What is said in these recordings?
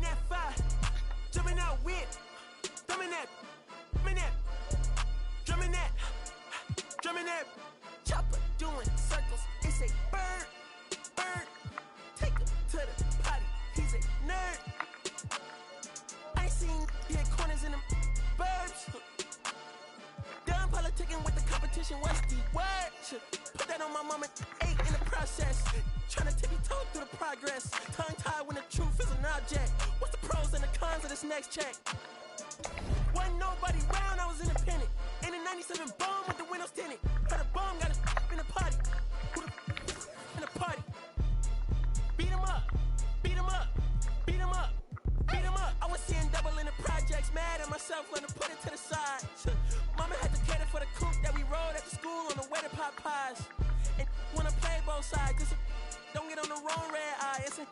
That fire, jumping out with, drumming that, drumming that, chopper doing circles. It's a bird. Take him to the potty. He's a nerd. I ain't seen hit corners in them burbs. Done politicking with the competition. What's the word? Put that on my mama. 8 in the process. Tryna tippy-toe through the progress. Tongue-tied when the truth is an object. What's the pros and the cons of this next check? Wasn't nobody round, I was independent. In a 97 bomb with the windows tinted. Heard a bomb got a in the party. In the party. Beat him up. I was seeing double in the projects. Mad at myself, learned to put it to the side. Mama had to cater for the coupe that we rode at the school on the way to pot pies. And wanna play both sides. Just don't get on the wrong red eye. It's a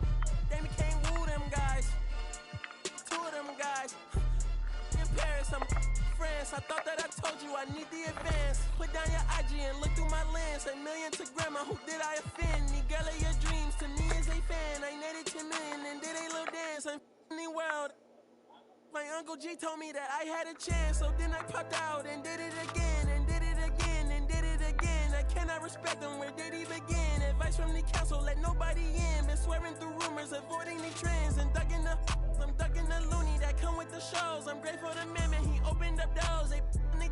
they became woo them guys. 2 of them guys. In Paris, I'm France. I thought that I told you I need the advance. Put down your IG and look through my lens. A million to grandma, who did I offend? The girl of your dreams to me is a fan. I netted 10 million and did a little dance. I'm in the world. My Uncle G told me that I had a chance. So then I popped out and did it again. And did it again and did it again. I cannot respect them, where did he begin? Advice from the council, let nobody in. Been swearing through rumors, avoiding the trends. And I'm ducking the loony that come with the shows. I'm grateful to man, he opened up doors. They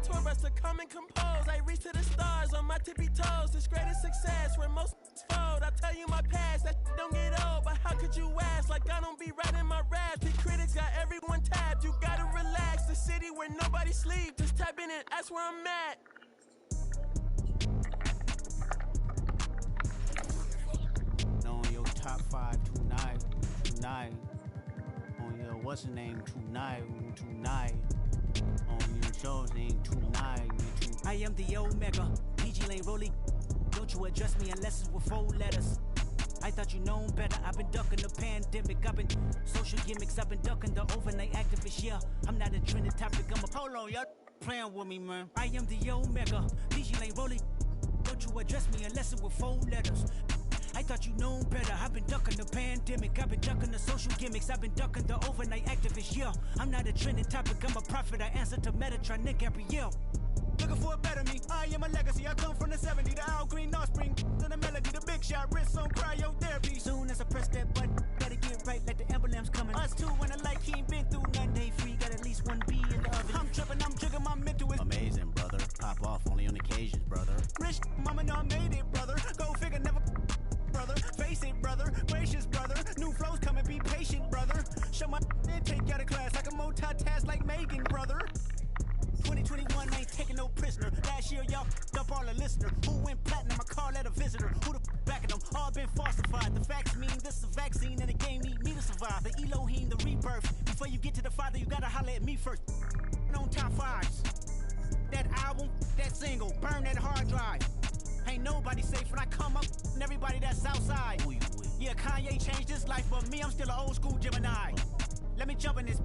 tour bus to come and compose. I reach to the stars on my tippy toes. This greatest success where most fold. I tell you my past, that don't get old. But how could you ask? Like I don't be writing my raps. The critics got everyone tapped. You gotta relax. The city where nobody sleeps. Just tap in and ask where I'm at. On your top 5 tonight. On your what's the name tonight. On your shows name tonight. I am the Omega, PG Lane Rolly. Don't you address me unless it's with 4 letters. I thought you known better. I've been ducking the pandemic. I've been social gimmicks. I've been ducking the overnight activists. Yeah, I'm not a trending topic. I'm a hold on, y'all playing with me, man. I am the Omega, PG Lane Rolly. Don't you address me unless it's with 4 letters. I thought you known better. I've been ducking the pandemic. I've been ducking the social gimmicks. I've been ducking the overnight activists. Yeah, I'm not a trending topic. I'm a prophet. I answer to Metatron, Nick Gabrielle. Looking for a better me. I am a legacy. I come from the 70s. The Al Green offspring. To the melody. The big shot. Wrist on cryotherapy. Soon as I press that button, gotta get right like the emblem's coming. Us two when the light he ain't been through none day free. Got at least 1 B in the oven. I'm tripping. I'm jigging. My mental is amazing, brother. Pop off only on occasions, brother. Rich mama know I made it, brother. Go figure, never. Brother, face it, brother, gracious, brother. New flows coming, be patient, brother. Show my and take you out of class like a multitask like Megan, brother. 2021 ain't taking no prisoner. Last year, y'all up all the listener. Who went platinum? I call that a visitor. Who the back of them? All been falsified. The facts mean this is a vaccine and the game need me to survive. The Elohim, the rebirth. Before you get to the Father, you gotta holler at me first. On top 5s. That album, that single, burn that hard drive. Ain't nobody safe when I come up and everybody that's outside. Yeah, Kanye changed his life, but me, I'm still an old school Gemini. Let me jump in this.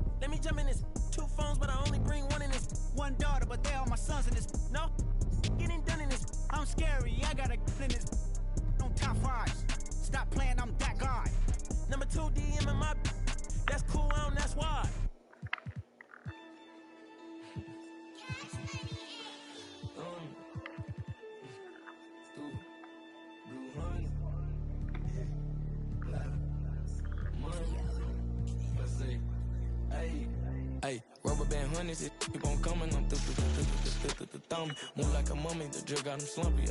2 phones, but I only bring 1 in this. 1 daughter, but they all my sons in this. No, getting done in this. I'm scary, I got a in this. On top 5s. Stop playing, I'm that guy. Number 2 DM in my. That's cool, that's why. Hey, rubber band honeys, it keep on coming. I'm thumb. Move like a mummy, the drill got him slumpy.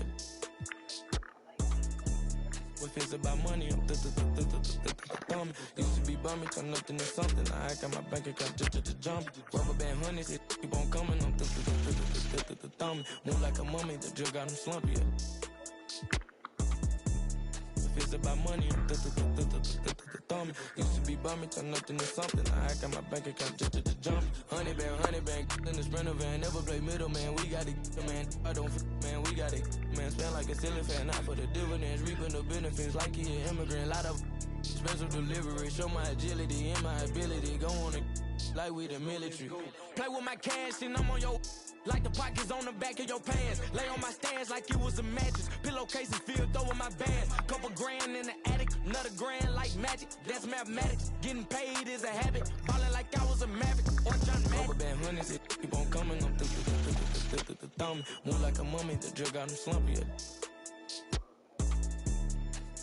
If it's about money, I'm thumb. Used to be bummy, turn nothing to something. I got my bank account just jump. Rubber band honeys, it keep on coming. I'm thumb. Move like a mummy, the drill got him slumpy. If it's about money, I'm thumb. Used to be bummy, turn nothing to something. I got my bank account just jump. Honey band, in the Sprinter van. Never play middleman, we got it, man. I don't man, we got it, man. Spend like a ceiling fan, not for the dividends. Reaping the benefits like he an immigrant. Lot of special delivery, show my agility and my ability. Go on it like we the military. Play with my cash and I'm on your. Like the pockets on the back of your pants. Lay on my stands like it was a mattress. Pillowcases filled over my bands. Couple grand in the attic. Another grand like magic, that's mathematics. Getting paid is a habit, ballin' like I was a Maverick or John Madden. Rubber band honeys, it keep on coming, I'm thumbing. Move like a mummy, the drug got him slumpy.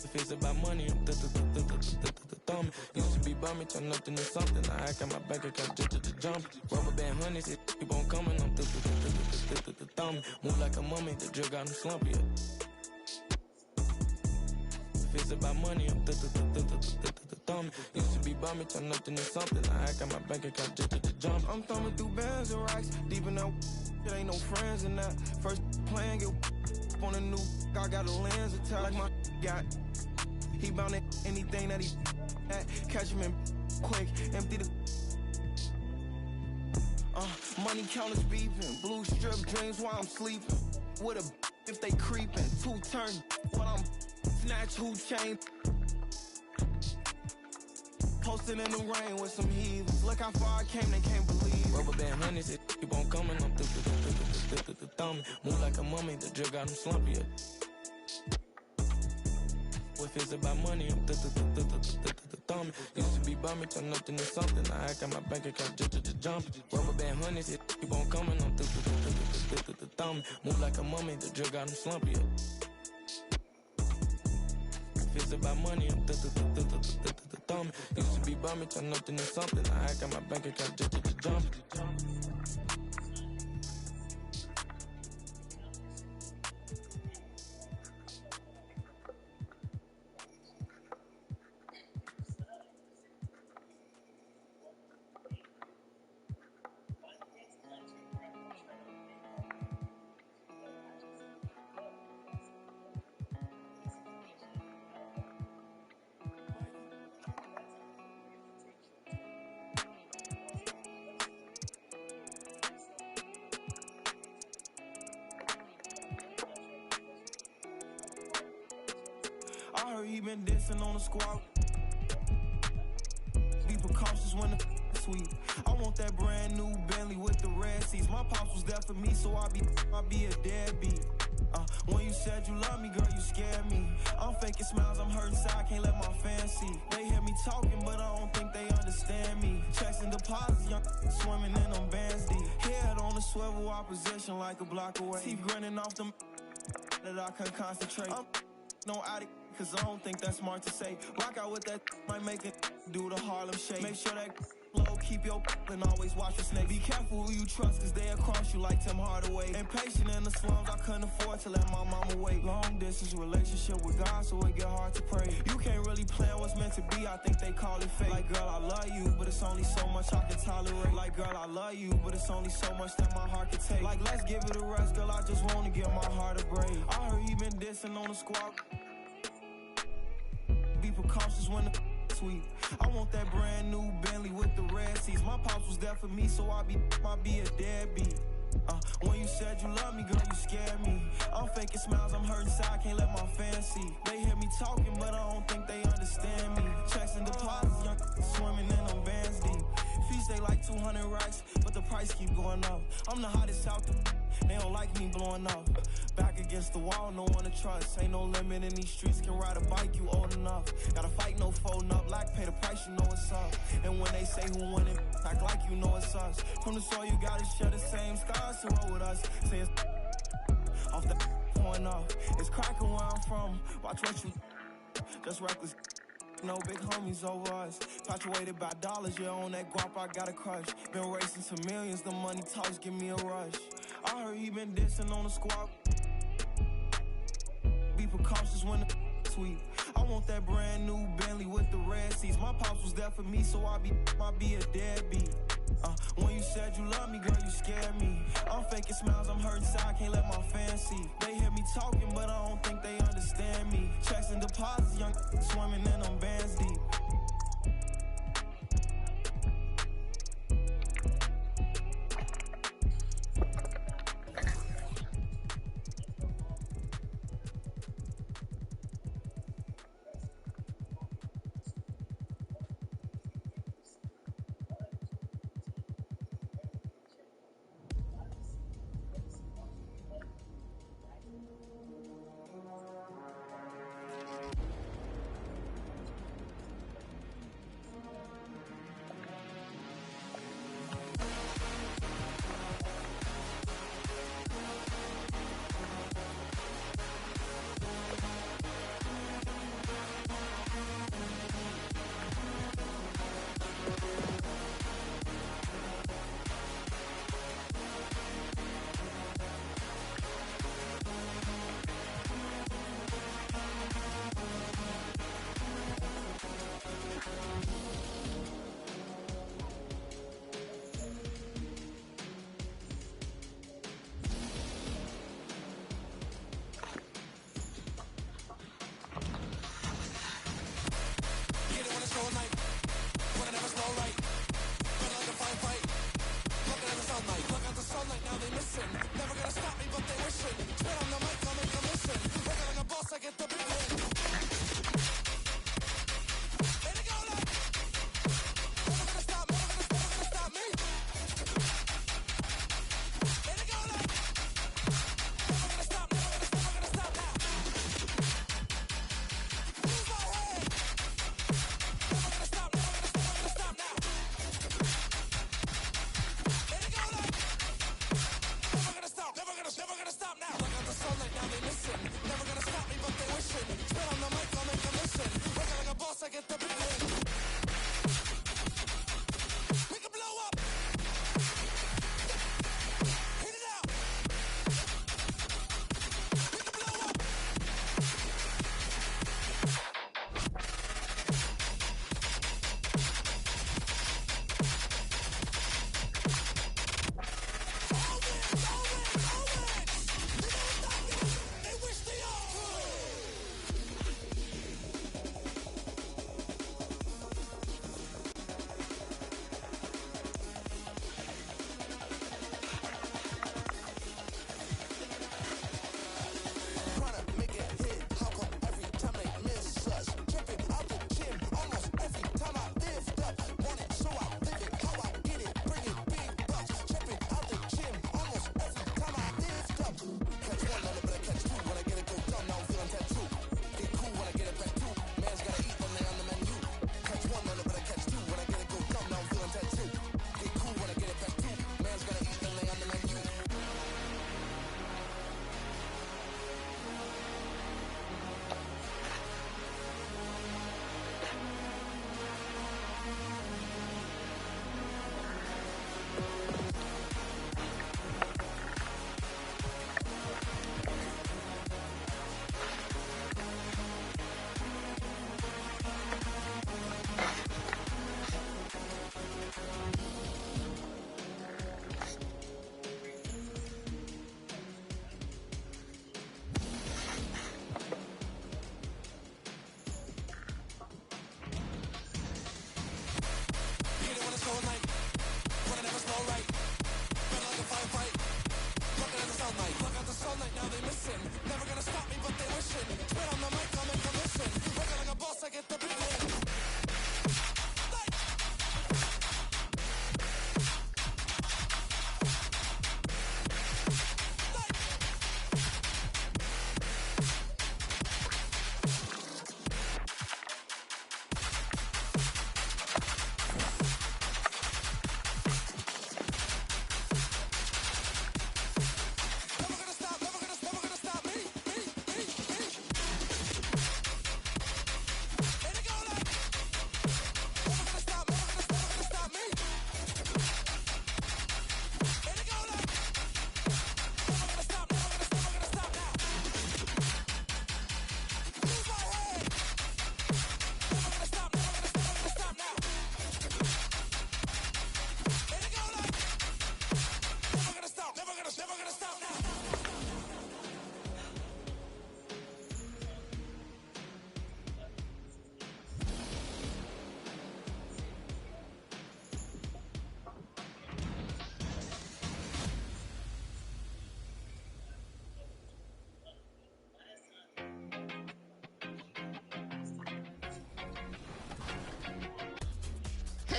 If it's about money, I'm thumbing. Used to be bummy, turn nothing to something. I hack on my bank account just to jump. Rubber band honeys, it keep on coming, I'm thumbing. Move like a mummy, the drug got him slumpy. If it's about money, I'm thumbing. Used to be bummy, turn nothing to something. I hack on my bank account just to jump. I'm thumbing through bands and racks, deep in that. It ain't no friends in that. First playing, get on a new. I got a lens attached like my got. He bound to anything that he at. Catch him in quick, empty the. Money counters beeping, blue strip dreams while I'm sleeping. With a if they creeping, two turn while I'm snatch who chain. Posted in the rain with some heathens. Look how far I came, they can't believe. Rubber band honeys, it keep on coming, I'm thumbing. Move like a mummy, the drug got him slumpy. If it's about money, I'm thumbing. Used to be bummy, turn nothing to something. I hack on my bank account just to jump. Rubber band honeys, it keep on coming, I'm thumbing. Move like a mummy, the drug got him slumpy. If it's about money, I'm thumbing. Used to be bummy, turn nothing to something. I hack on my bank account just to jump. I heard he been dissing on the squad. Be precautious when the sweet. I want that brand new Bentley with the red seats. My pops was there for me, so I be a deadbeat. When you said you love me, girl, you scared me. I'm faking smiles, I'm hurting inside, can't let my fans see. They hear me talking, but I don't think they understand me. Checks and deposits, young swimming in them bands deep. Head on the swivel, opposition like a block away. Teeth grinning off them that I couldn't concentrate. I'm no addict, cause I don't think that's smart to say. Rock out with that might make it do the Harlem shake. Make sure that low, keep your and always watch your snake. Be careful who you trust, cause they'll cross you like Tim Hardaway. Impatient in the slums, I couldn't afford to let my mama wait. Long distance relationship with God, so it get hard to pray. You can't really plan what's meant to be, I think they call it fate. Like, girl, I love you, but it's only so much I can tolerate. Like, girl, I love you, but it's only so much that my heart can take. Like, let's give it a rest, girl, I just wanna give my heart a break. I heard he been dissing on the squad. Be precautious when the sweet. I want that brand new Bentley with the red seats. My pops was there for me, so I be a deadbeat. When you said you love me, girl, you scared me. I'm faking smiles, I'm hurting inside, can't let my fans see. They hear me talking, but I don't think they understand me. Checks and deposits, young swimming in them bands deep. Fees stay like 200 racks, but the price keep going up. I'm the hottest out the. They don't like me blowing up. Back against the wall, no one to trust. Ain't no limit in these streets, can ride a bike, you old enough. Gotta fight, no folding up. Like pay the price, you know it's up. And when they say who won it, act like you know it's us. From the soil, you gotta share the same scars to roll with us. Say it's off the point off. It's cracking where I'm from. Watch what you just reckless. No big homies over us. Fluctuated by dollars, yeah, on that guap I got a crush. Been racing to millions, the money talks give me a rush. I heard he been dissing on the squad. Be precautious when the sweet. I want that brand new Bentley with the red seats. My pops was there for me, so I be a deadbeat. When you said you love me, girl, you scared me. I'm faking smiles, I'm hurting inside, can't let my fans see. They hear me talking, but I don't think they understand me. Checks and deposits, young swimming in them bands deep.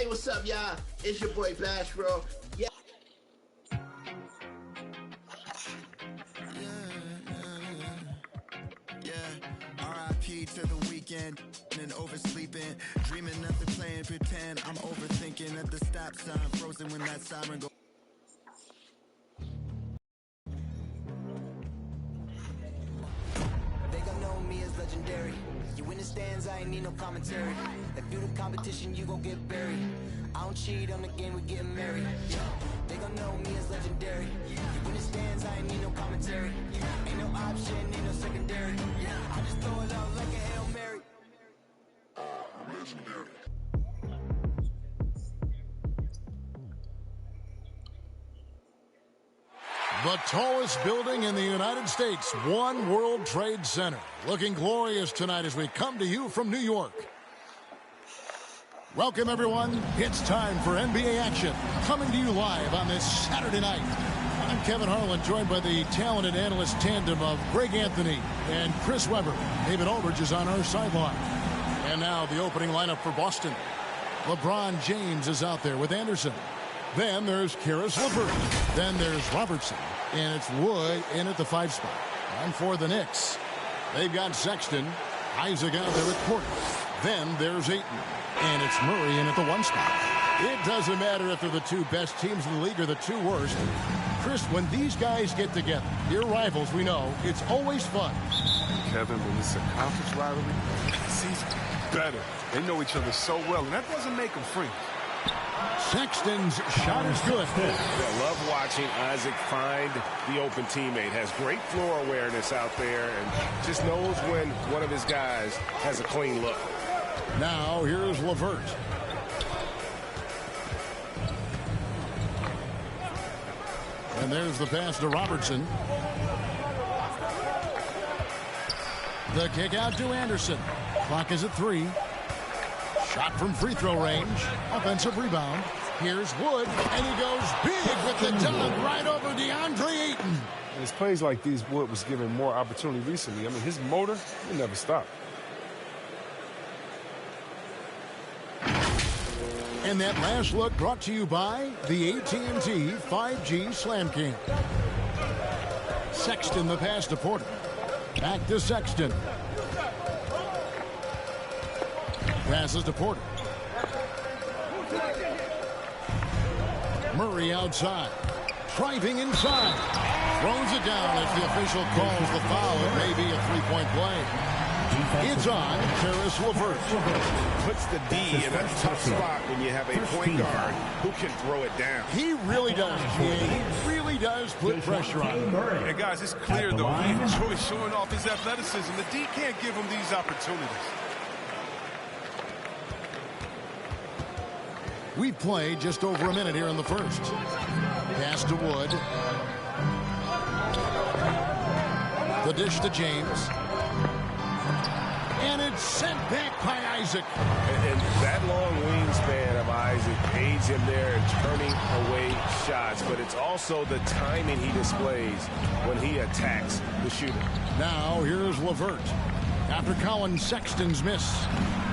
Hey, what's up, y'all? It's your boy Bash, bro. Yeah. R.I.P. to the weekend and oversleeping, dreaming of the playing pretend. I'm overthinking at the stop sign, frozen when that siren goes. They gon' know me as legendary. You in the stands, I ain't need no commentary. If you the competition, you gon' get buried. I don't cheat on the game, we getting married. They gon' know me as legendary. You in the stands, I ain't need no commentary. Ain't no option, ain't no secondary. I just throw it out like a Hail Mary. Legendary. The tallest building in the United States, One World Trade Center. Looking glorious tonight as we come to you from New York. Welcome, everyone. It's time for NBA action. Coming to you live on this Saturday night. I'm Kevin Harlan, joined by the talented analyst tandem of Greg Anthony and Chris Webber. David Aldridge is on our sideline. And now the opening lineup for Boston. LeBron James is out there with Anderson. Then there's Karis LeVert. Then there's Robertson. And it's Wood in at the 5 spot. And for the Knicks, they've got Sexton, Isaac out there at Porter. Then there's Ayton. And it's Murray in at the 1 spot. It doesn't matter if they're the 2 best teams in the league or the 2 worst. Chris, when these guys get together, your rivals, we know, it's always fun. Kevin, when it's a conference rivalry, it's even better. They know each other so well, and that doesn't make them friends. Sexton's shot is good. I love watching Isaac find the open teammate. Has great floor awareness out there and just knows when one of his guys has a clean look. Now here's LeVert. And there's the pass to Robertson. The kick out to Anderson. Clock is at 3. Shot from free throw range. Offensive rebound. Here's Wood, and he goes big with the dunk right over DeAndre Ayton. And it's plays like these Wood was given more opportunity recently. I mean, his motor, he never stopped. And that last look brought to you by the AT&T 5G Slam King. Sexton the pass to Porter. Back to Sexton. Passes to Porter. Murray outside. Driving inside. Throws it down as the official calls the foul. It may be a 3-point play. It's on Karis LeVert. Puts the D in a tough spot when you have a point guard who can throw it down. He really does. He really does put pressure on him. And guys, it's clear, though, he enjoys showing off his athleticism. The D can't give him these opportunities. We've played just over a minute here in the first. Pass to Wood. The dish to James. And it's sent back by Isaac. And that long wingspan of Isaac aids him there in turning away shots, but it's also the timing he displays when he attacks the shooter. Now here's LeVert. After Colin Sexton's miss.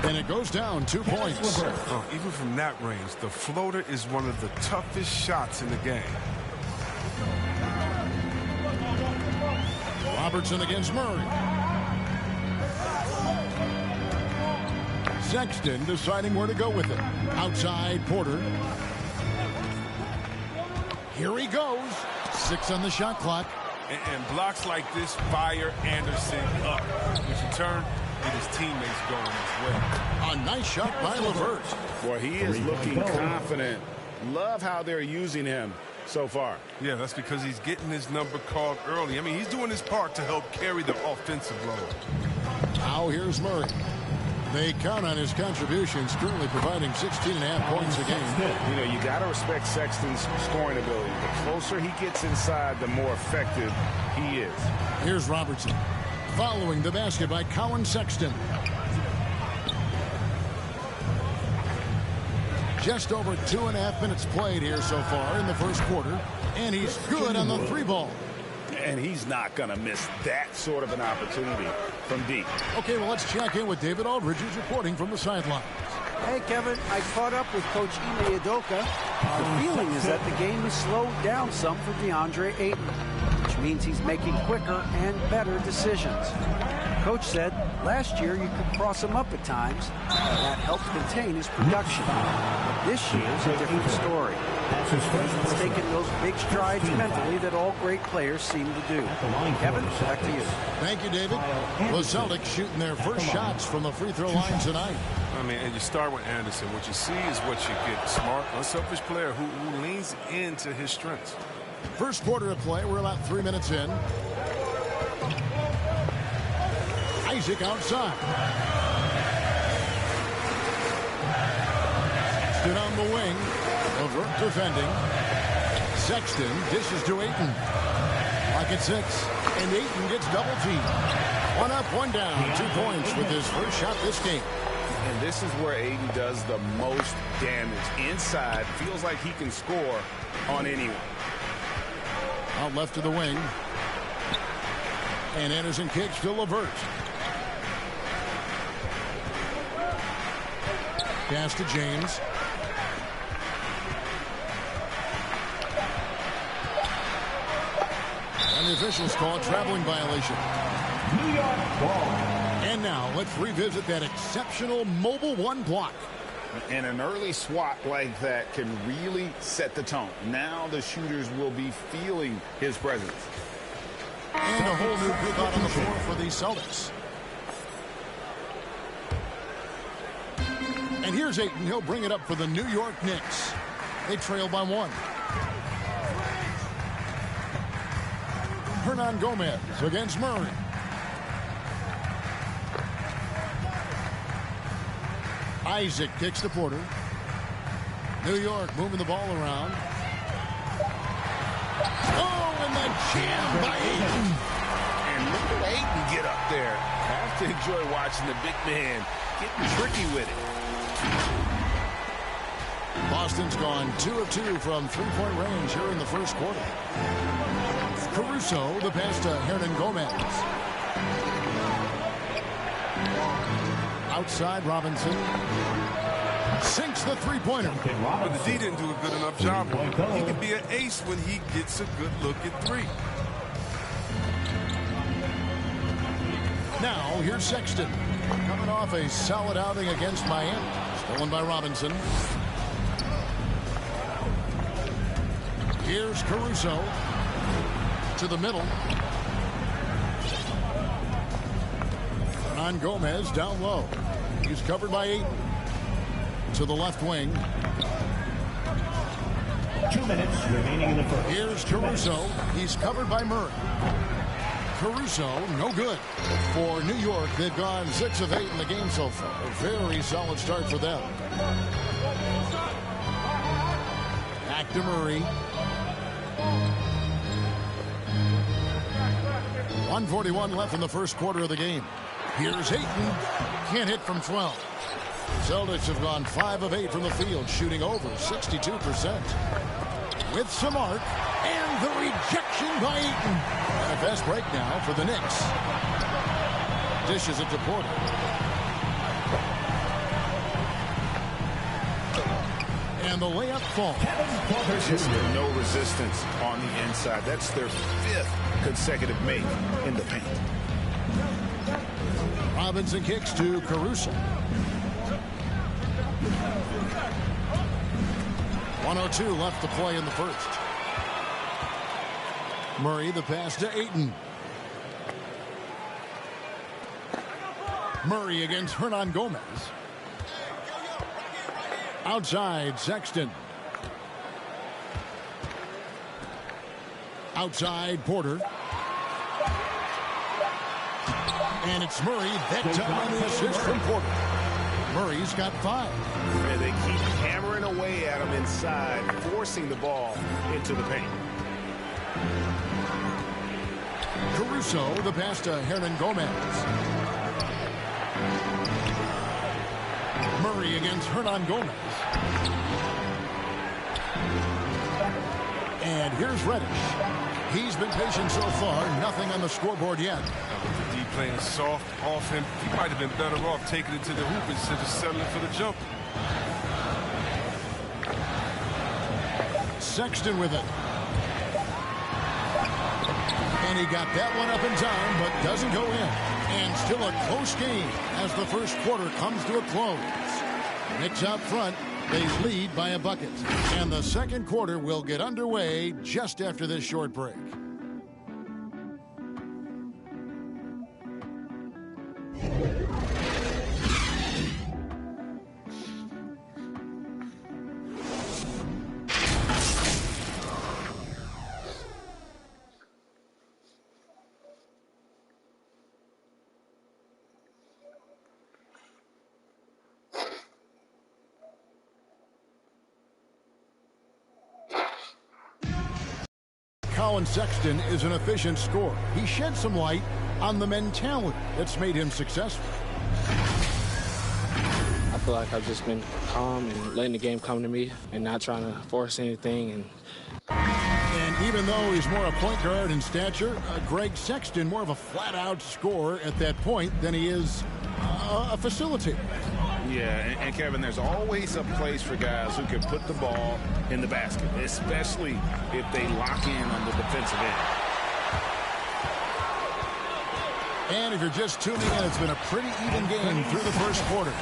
And it goes down 2 points. Oh, even from that range, the floater is one of the toughest shots in the game. Robertson against Murray. Sexton deciding where to go with it. Outside Porter. Here he goes. 6 on the shot clock. And blocks like this fire Anderson up. If you turn, and his teammates going as well. A nice shot by LeVert. Boy, he is looking confident. Love how they're using him so far. Yeah, that's because he's getting his number called early. I mean, he's doing his part to help carry the offensive load. Now here's Murray. They count on his contributions, currently providing 16.5 points a game. You know, you got to respect Sexton's scoring ability. The closer he gets inside, the more effective he is. Here's Robertson. Following the basket by Colin Sexton. Just over 2.5 minutes played here so far in the first quarter. And he's good on the 3 ball. And he's not going to miss that sort of an opportunity from deep. Okay, well, let's check in with David Aldridge, who's reporting from the sideline. Hey, Kevin, I caught up with Coach Ime Udoka. The feeling is that the game has slowed down some for DeAndre Ayton, which means he's making quicker and better decisions. Coach said last year you could cross him up at times, and that helped contain his production. But this year's a different story. He's taken those big strides mentally that all great players seem to do. Kevin, back to you. Thank you, David. The Celtics shooting their first shots from the free throw line tonight. I mean, and you start with Anderson. What you see is what you get. Smart, unselfish player who leans into his strengths. First quarter of play. We're about 3 minutes in. Isaac outside. Stood on the wing. LeVert defending. Sexton dishes to Ayton. Like at 6. And Ayton gets double teamed. 1 up, 1 down. 2 points with his first shot this game. And this is where Ayton does the most damage. Inside, feels like he can score on anyone. Out left to the wing. And Anderson kicks to LeVert. Pass to James. And the officials call a traveling violation. New York ball. And now let's revisit that exceptional mobile 1 block. And an early swat like that can really set the tone. Now the shooters will be feeling his presence. And a whole new group out on the floor for the Celtics. And here's Ayton. He'll bring it up for the New York Knicks. They trail by 1. Hernan Gomez against Murray. Isaac kicks to Porter. New York moving the ball around. Oh, and the jam by Ayton. And look at Ayton get up there. Have to enjoy watching the big man getting tricky with it. Boston's gone 2 of 2 from 3-point range here in the first quarter. Caruso, the pass to Hernan Gomez. Outside, Robinson sinks the 3-pointer. But the D didn't do a good enough job. He can be an ace when he gets a good look at 3. Now, here's Sexton. Coming off a solid outing against Miami. Stolen by Robinson. Here's Caruso. To the middle. On Gomez down low. He's covered by Ayton. To the left wing. 2 minutes remaining in the first. Here's Caruso. He's covered by Murray. Caruso, no good. For New York, they've gone 6 of 8 in the game so far. A very solid start for them. Back to Murray. 1:41 left in the first quarter of the game. Here's Ayton. Can't hit from 12. Celtics have gone 5 of 8 from the field, shooting over 62%. With some arc, and the rejection by Ayton. And a fast break now for the Knicks. Dishes it to Porter. And the layup falls. Just no resistance on the inside. That's their 5th consecutive make in the paint. Robinson kicks to Caruso. 1:02 left to play in the first. Murray, the pass to Ayton. Murray against Hernan Gomez. Outside, Sexton. Outside, Porter. And it's Murray. That time on the assist from Porter. Murray's got 5. And they keep hammering away at him inside, forcing the ball into the paint. Caruso, the pass to Hernan Gomez. Murray against Hernan Gomez. And here's Reddish. He's been patient so far. Nothing on the scoreboard yet. With the D playing soft off him, he might have been better off taking it to the hoop instead of settling for the jump. Sexton with it. And he got that one up in time, but doesn't go in. And still a close game as the first quarter comes to a close. Knicks out front. They lead by a bucket. And the second quarter will get underway just after this short break. Sexton is an efficient scorer. He shed some light on the mentality that's made him successful. I feel like I've just been calm and letting the game come to me and not trying to force anything. And even though he's more a point guard in stature, Greg Sexton more of a flat-out scorer at that point than he is a facilitator. Yeah, and Kevin, there's always a place for guys who can put the ball in the basket, especially if they lock in on the defensive end. And if you're just tuning in, it's been a pretty even game through the first quarter.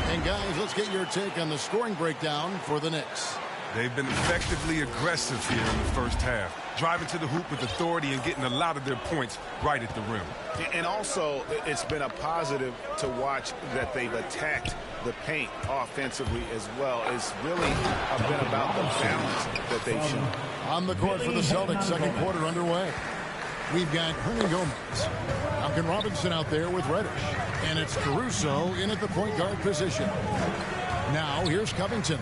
And guys, let's get your take on the scoring breakdown for the Knicks. They've been effectively aggressive here in the first half, driving to the hoop with authority and getting a lot of their points right at the rim. And also, it's been a positive to watch that they've attacked the paint offensively as well. It's really been about the balance that they've shown. On the court for the Celtics, second quarter underway. We've got Hernan Gomez, Duncan Robinson out there with Reddish, and it's Caruso in at the point guard position. Now here's Covington.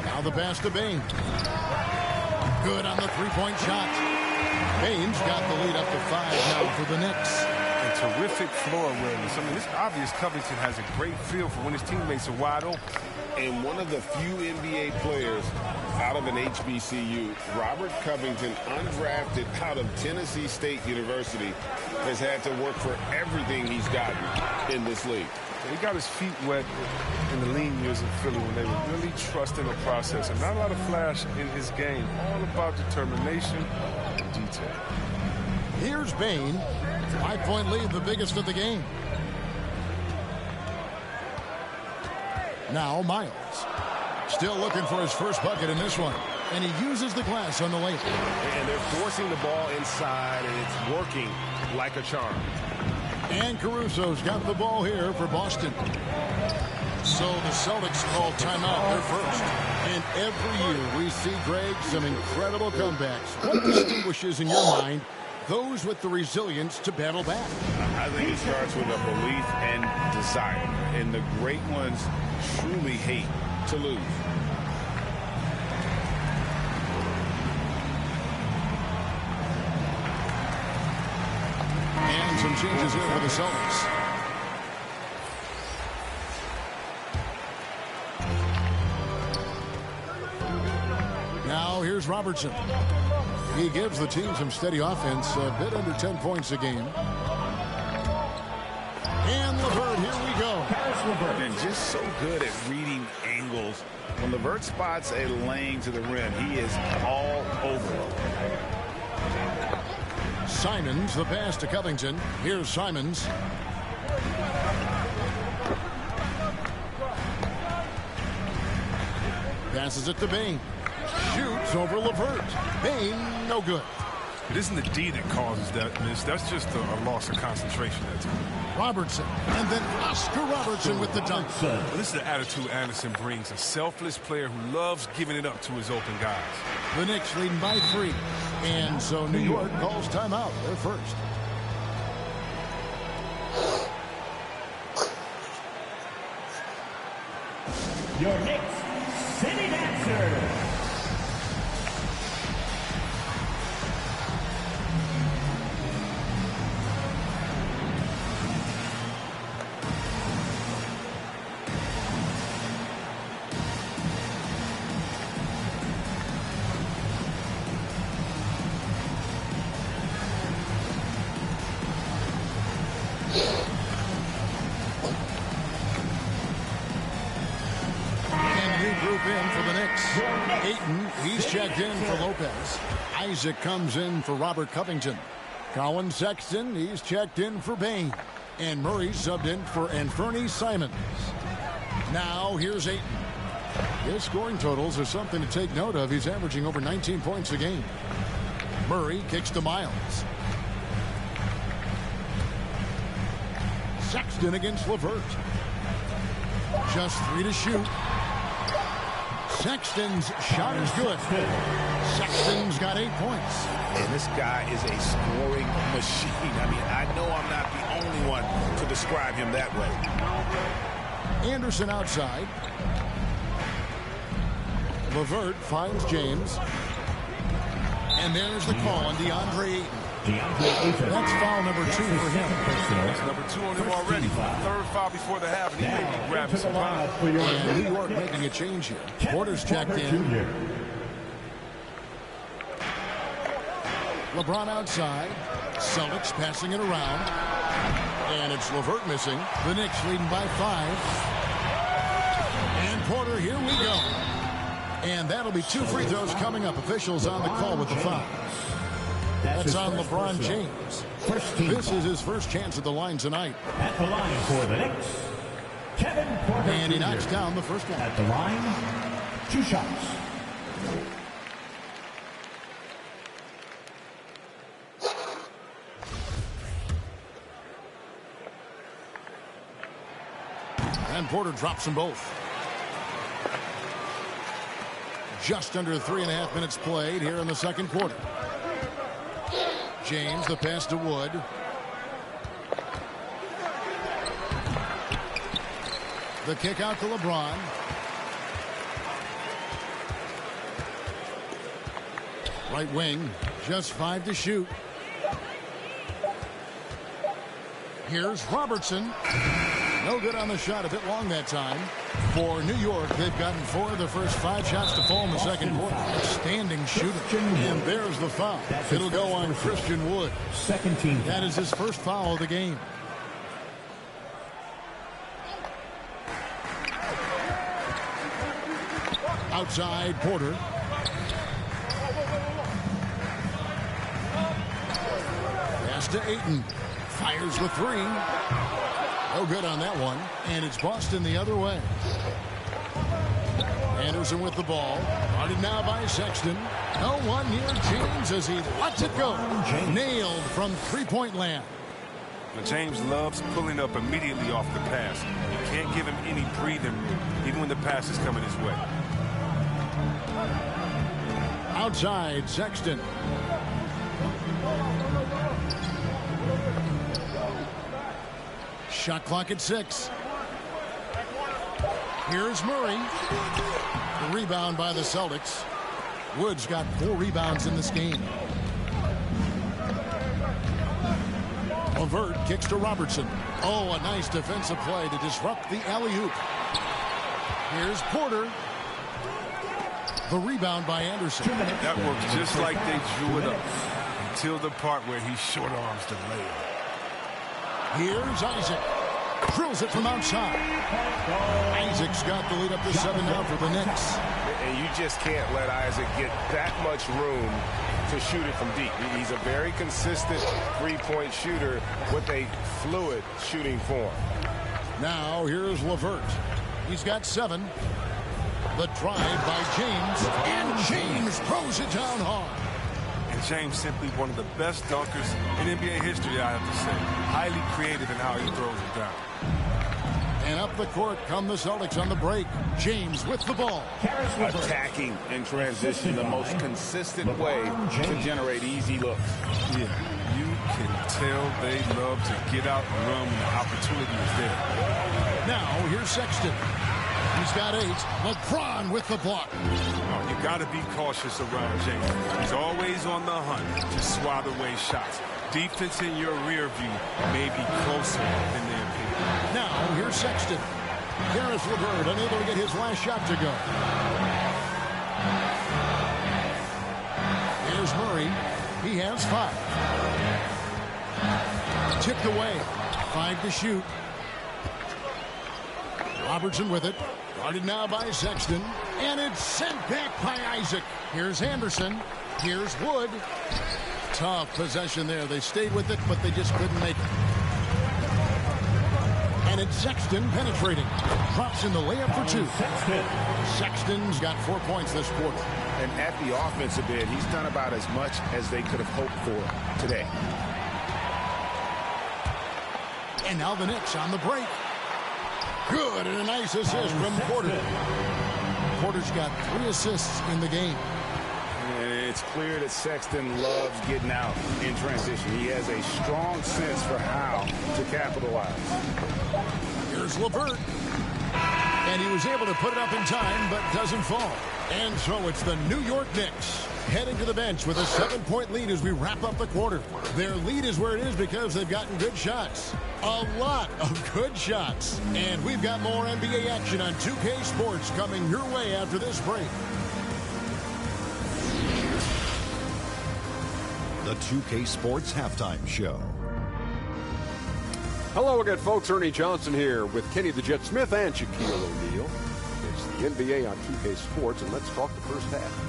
Now the pass to Bain. Good on the three-point shot. Bain's got the lead up to 5 now for the Knicks. And terrific floor awareness. I mean, it's obvious Covington has a great feel for when his teammates are wide open. And one of the few NBA players out of an HBCU, Robert Covington, undrafted out of Tennessee State University, has had to work for everything he's gotten in this league. He got his feet wet in the lean years in Philly when they were really trusting the process. And not a lot of flash in his game. All about determination and detail. Here's Bain. 5-point lead, the biggest of the game. Now Miles. Still looking for his first bucket in this one. And he uses the glass on the layup. And they're forcing the ball inside, and it's working like a charm. And Caruso's got the ball here for Boston. So the Celtics call timeout, their first. And every year we see, Greg, some incredible comebacks. What distinguishes, in your mind, those with the resilience to battle back? I think it starts with a belief and desire. And the great ones truly hate to lose. And some changes here for the Celtics. Now here's Robertson. He gives the team some steady offense, a bit under 10 points a game. And LeVert, here we go. And just so good at reading angles. When LeVert spots a lane to the rim, he is all over it. Simons, the pass to Covington. Here's Simons. Passes it to Bain. Shoots over LeVert. Bain, no good. It isn't the D that causes that miss. That's just a loss of concentration. That's Robertson. And then Oscar Robertson with the dunk. Well, this is the attitude Anderson brings. A selfless player who loves giving it up to his open guys. The Knicks leading by 3. And so New York calls timeout. They're first. Your Knicks City Dancer. regroup in for the Knicks. Ayton, he's checked in for Lopez. Isaac comes in for Robert Covington. Colin Sexton, he's checked in for Bain. And Murray subbed in for Anthony Simons. Now here's Ayton. His scoring totals are something to take note of. He's averaging over 19 points a game. Murray kicks to Miles. Sexton against LeVert. Just 3 to shoot. Sexton's shot is good. Sexton's got 8 points. And this guy is a scoring machine. I mean, I know I'm not the only one to describe him that way. Anderson outside. LeVert finds James. And there's the call on DeAndre Ayton. That's foul number 2 for him. That's number 2 on him already. Third foul before the half, and he may be grabbing some time. And New York making a change here. Porter's checked in. LeBron outside. Celtics passing it around. And it's LeVert missing. The Knicks leading by 5. And Porter, here we go. And that'll be 2 free throws coming up. Officials on the call with the foul. That's on LeBron James. This is his first chance at the line tonight. At the line for the Knicks, Kevin Porter And he Jr. knocks down the first one. At the line, 2 shots. And Porter drops them both. Just under 3.5 minutes played here in the second quarter. James, the pass to Wood. The kick out to LeBron. Right wing, just 5 to shoot. Here's Robertson. No good on the shot, a bit long that time. For New York, they've gotten 4 of their first 5 shots to fall in the second quarter. Outstanding shooter. And there's the foul. It'll go on Christian Wood. Second team. That is his first foul of the game. Outside, Porter. Pass to Ayton. Fires the 3. No good on that one. And it's Boston the other way. Anderson with the ball. Guarded now by Sexton. No one near James as he lets it go. Nailed from three-point land. Now, James loves pulling up immediately off the pass. You can't give him any breathing room, even when the pass is coming his way. Outside, Sexton. Shot clock at 6. Here's Murray. The rebound by the Celtics. Wood's got 4 rebounds in this game. LeVert kicks to Robertson. Oh, a nice defensive play to disrupt the alley-oop. Here's Porter. The rebound by Anderson. That works just like they drew it up until the part where he short arms the layup. Here's Isaac. Drills it from outside. Isaac's got the lead up to 7 now for the Knicks. And you just can't let Isaac get that much room to shoot it from deep. He's a very consistent three-point shooter with a fluid shooting form. Now here's LeVert. He's got 7. The drive by James. And James throws it down hard. And James simply one of the best dunkers in NBA history, I have to say. Highly creative in how he throws it down. And up the court come the Celtics on the break. James with the ball. Attacking in transition, the most consistent way to generate easy looks. Yeah, you can tell they love to get out and run when the opportunity is there. Now here's Sexton. He's got 8. LeBron with the block. Oh, you got to be cautious around James. He's always on the hunt to swat away shots. Defense in your rear view may be closer than they appear. Now here's Sexton. Here's LeVert, unable to get his last shot to go. Here's Murray. He has 5. Tipped away. 5 to shoot. Robertson with it. Guarded now by Sexton. And it's sent back by Isaac. Here's Henderson. Here's Wood. Tough possession there. They stayed with it, but they just couldn't make it. And it's Sexton penetrating. Drops in the layup for two. Sexton's got 4 points this quarter. And at the offensive end, he's done about as much as they could have hoped for today. And now the Knicks on the break. Good, and a nice assist from Porter. Porter's got 3 assists in the game. And it's clear that Sexton loves getting out in transition. He has a strong sense for how to capitalize. Here's LeVert. And he was able to put it up in time, but doesn't fall. And so it's the New York Knicks heading to the bench with a 7-point lead as we wrap up the quarter. Their lead is where it is because they've gotten good shots. A lot of good shots. And we've got more NBA action on 2K Sports coming your way after this break. The 2K Sports Halftime Show. Hello again, folks. Ernie Johnson here with Kenny the Jet Smith and Shaquille O'Neal. It's the NBA on 2K Sports, and let's talk the first half.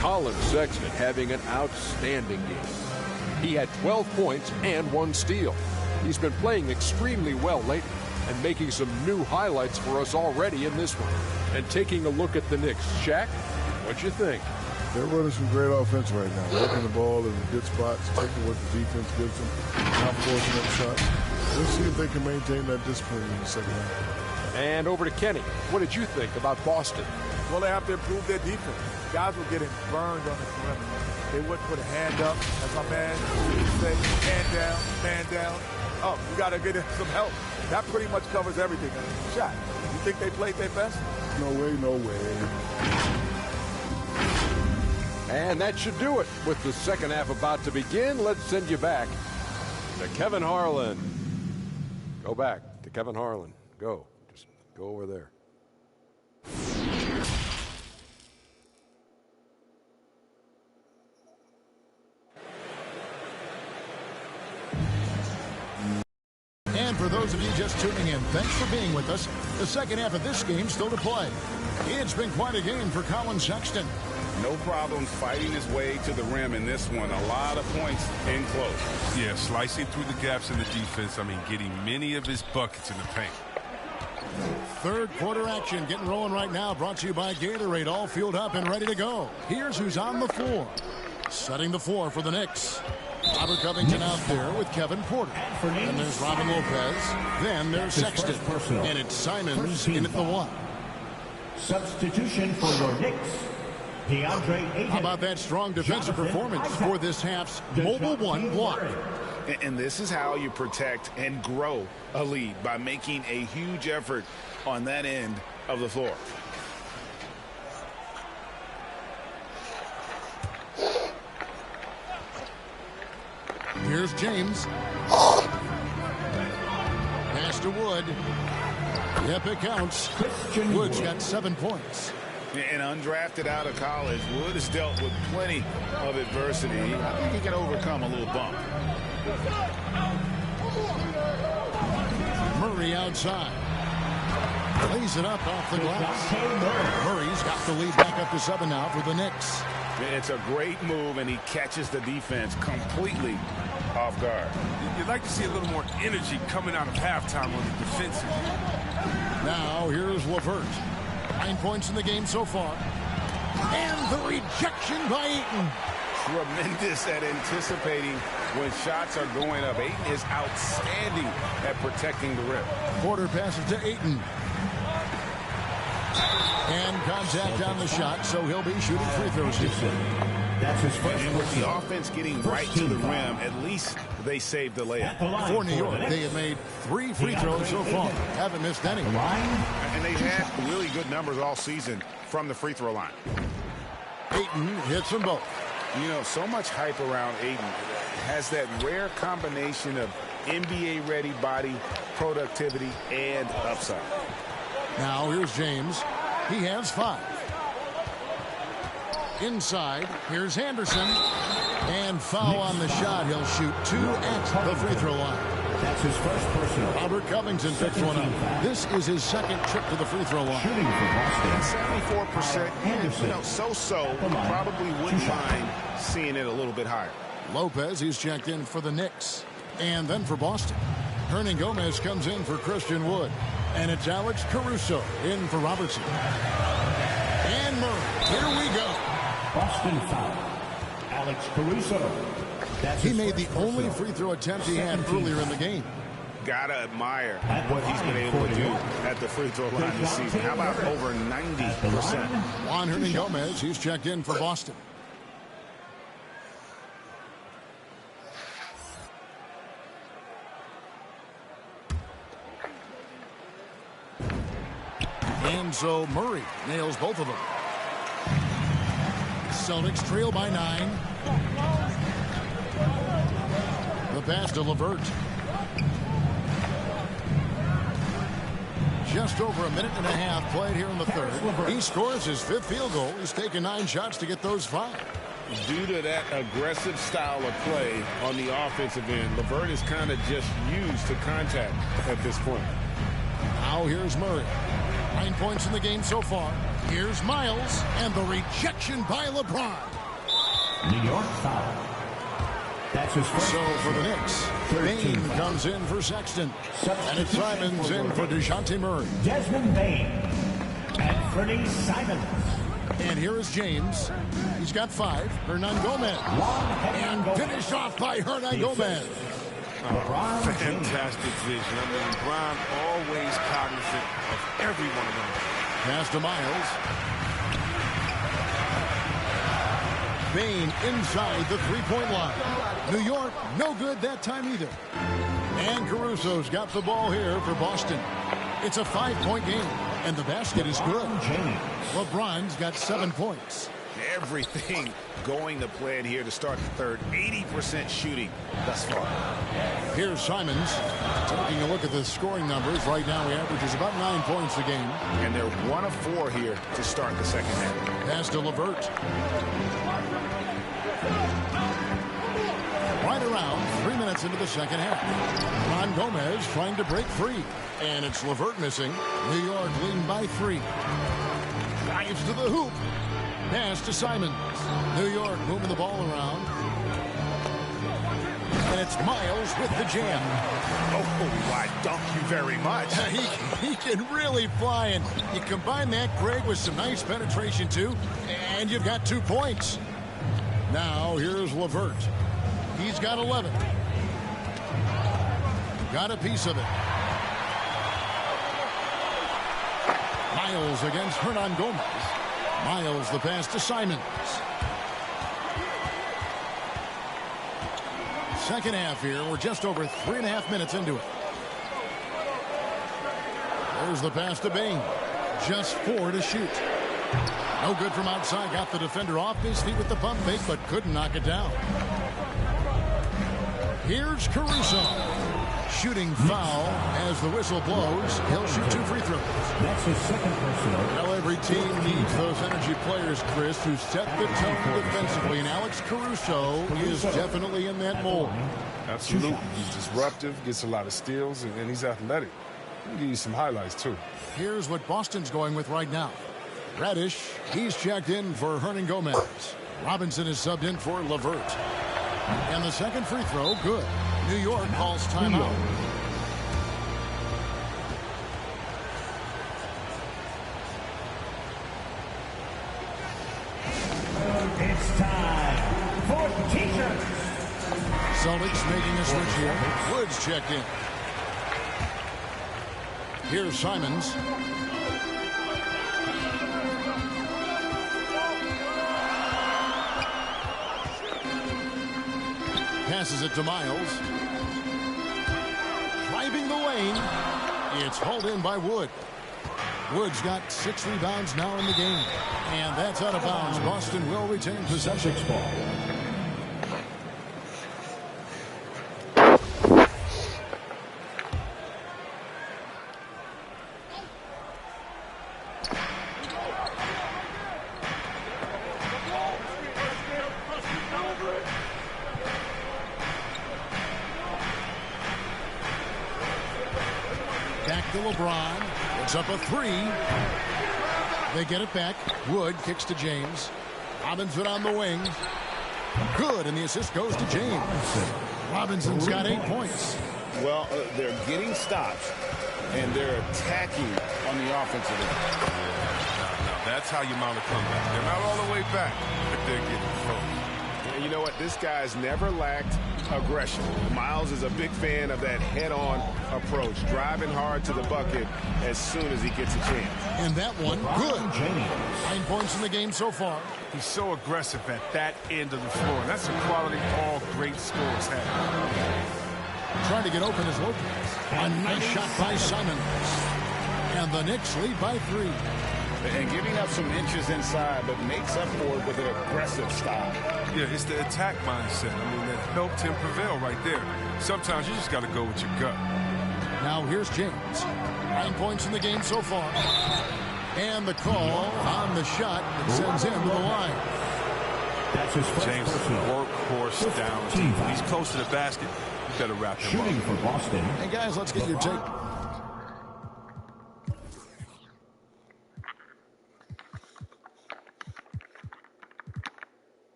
Colin Sexton having an outstanding game. He had 12 points and 1 steal. He's been playing extremely well lately and making some new highlights for us already in this one. And taking a look at the Knicks. Shaq, what you think? They're running some great offense right now. Working the ball in the good spots, taking what the defense gives them, not forcing up shots. We'll see if they can maintain that discipline in the second half. And over to Kenny. What did you think about Boston? Well, they have to improve their defense. Guys were getting burned on the perimeter. They wouldn't put a hand up, as my man would say, man down. Oh, you got to get him some help. That pretty much covers everything. Shot. You think they played their best? No way, no way. And that should do it. With the second half about to begin, let's send you back to Kevin Harlan. Go back to Kevin Harlan. Go. Just go over there. And for those of you just tuning in, thanks for being with us. The second half of this game still to play. It's been quite a game for Colin Sexton. No problems fighting his way to the rim in this one. A lot of points in close. Yeah, slicing through the gaps in the defense. I mean, getting many of his buckets in the paint. Third quarter action getting rolling right now. Brought to you by Gatorade. All fueled up and ready to go. Here's who's on the floor. Setting the floor for the Knicks. Robert Covington out there with Kevin Porter. And there's Robin Lopez. Then there's Sexton. And it's Simons in at the 1. Substitution for your Knicks. How about that strong defensive performance for this half's mobile 1 block? And this is how you protect and grow a lead, by making a huge effort on that end of the floor. Here's James. Pass to Wood. Yep, it counts. Wood's got 7 points. And undrafted out of college, Wood has dealt with plenty of adversity. I think he can overcome a little bump. Murray outside. Lays it up off the glass. Murray's got the lead back up to 7 now for the Knicks. It's a great move, and he catches the defense completely off guard. You'd like to see a little more energy coming out of halftime on the defensive. Now here's LeVert. 9 points in the game so far. And the rejection by Ayton. Tremendous at anticipating when shots are going up. Ayton is outstanding at protecting the rim. Porter passes to Ayton. And contact on the shot, so he'll be shooting free throws. That's his first. And with the offense getting right to the rim, at least they saved the layup. For New York, they have made 3 free throws so far. Haven't missed any. And they've had really good numbers all season from the free throw line. Ayton hits them both. You know, so much hype around Ayton. Has that rare combination of NBA-ready body, productivity, and upside. Now here's James. He has 5. Inside, here's Henderson. And foul on the shot. He'll shoot 2 at the free throw line. That's his first personal. Robert Covington picks one up. This is his second trip to the free throw line. Shooting for Boston. 74%. So-so. Probably wouldn't mind seeing it a little bit higher. Lopez, he's checked in for the Knicks. And then for Boston, Hernan Gomez comes in for Christian Wood. And it's Alex Caruso in for Robertson. And Murray. Here we go. Boston foul. Alex Caruso. He made the only free throw attempt he had earlier in the game. Gotta admire what he's been able to do at the free throw line this season. How about over 90%? Juan Hernan Gomez, he's checked in for Boston. And so Murray nails both of them. Celtics trail by 9. The pass to LeVert. Just over a minute and a half played here in the third. He scores his 5th field goal. He's taken 9 shots to get those 5. Due to that aggressive style of play on the offensive end, LeVert is kind of just used to contact at this point. Now here's Murray. 9 points in the game so far. Here's Miles, and the rejection by LeBron. New York foul. That's his first. So for the Knicks, Bain comes in for Sexton. And it's Simons in for DeJounte Murray. Desmond Bain. Anthony Simons. And here is James. He's got 5. Hernan Gomez. And finished off by Hernan Gomez. Fantastic vision. I mean, Bron always cognizant of everyone around him. Pass to Miles. Bain inside the three-point line. New York, no good that time either. And Caruso's got the ball here for Boston. It's a 5-point game, and the basket is good. LeBron's got 7 points. Everything going to plan here to start the third. 80% shooting thus far. Here's Simons. Taking a look at the scoring numbers. Right now he averages about 9 points a game. And they're 1 of 4 here to start the second half. Pass to LeVert. Right around 3 minutes into the second half. Ron Gomez trying to break free. And it's LeVert missing. New York leading by 3. Drives to the hoop. Pass to Simons. New York moving the ball around. And it's Miles with the jam. Oh, I dunk you very much. He can really fly. And you combine that, Greg, with some nice penetration, too. And you've got 2 points. Now, here's LeVert. He's got 11. Got a piece of it. Miles against Hernan Gomez. Miles the pass to Simons. Second half here. We're just over 3.5 minutes into it. There's the pass to Bain. Just 4 to shoot. No good from outside. Got the defender off his feet with the pump fake, but couldn't knock it down. Here's Caruso. Shooting foul as the whistle blows. He'll shoot 2 free throws. That's his second personal. Well, every team needs those energy players, Chris, who set the tone defensively. And Alex Caruso is definitely in that mold. Absolutely. He's disruptive, gets a lot of steals, and he's athletic. I'll give you some highlights, too. Here's what Boston's going with right now. Radish, he's checked in for Hernan Gomez. Robinson is subbed in for LeVert. And the second free throw, good. New York calls timeout. It's time for t-shirts. Celtics making a switch here. Woods checked in. Here's Simons. Passes it to Miles. Driving the lane. It's hauled in by Wood. Wood's got 6 rebounds now in the game. And that's out of bounds. Boston will retain possession. to LeBron. It's up a three. They get it back. Wood kicks to James. Robinson on the wing. Good, and the assist goes to James. Robinson's got 8 points. Well, they're getting stops, and they're attacking on the offensive end. Now, that's how you mount a comeback. They're not all the way back, but they're getting close. And you know what? This guy's never lacked aggression. Miles is a big fan of that head-on approach, driving hard to the bucket as soon as he gets a chance. And that one, good. 9 points in the game so far. He's so aggressive at that end of the floor. That's a quality all great scorers have. Trying to get open is Lopez. A nice shot by Simons. And the Knicks lead by 3. And giving up some inches inside, but makes up for it with an aggressive style. Yeah, it's the attack mindset. I mean, that helped him prevail right there. Sometimes you just got to go with your gut. Now here's James. 9 points in the game so far. And the call on the shot that sends him to the line. That's his first James is a workhorse down team. He's close to the basket. You better wrap him up. Shooting for Boston. Hey, guys, let's get your take.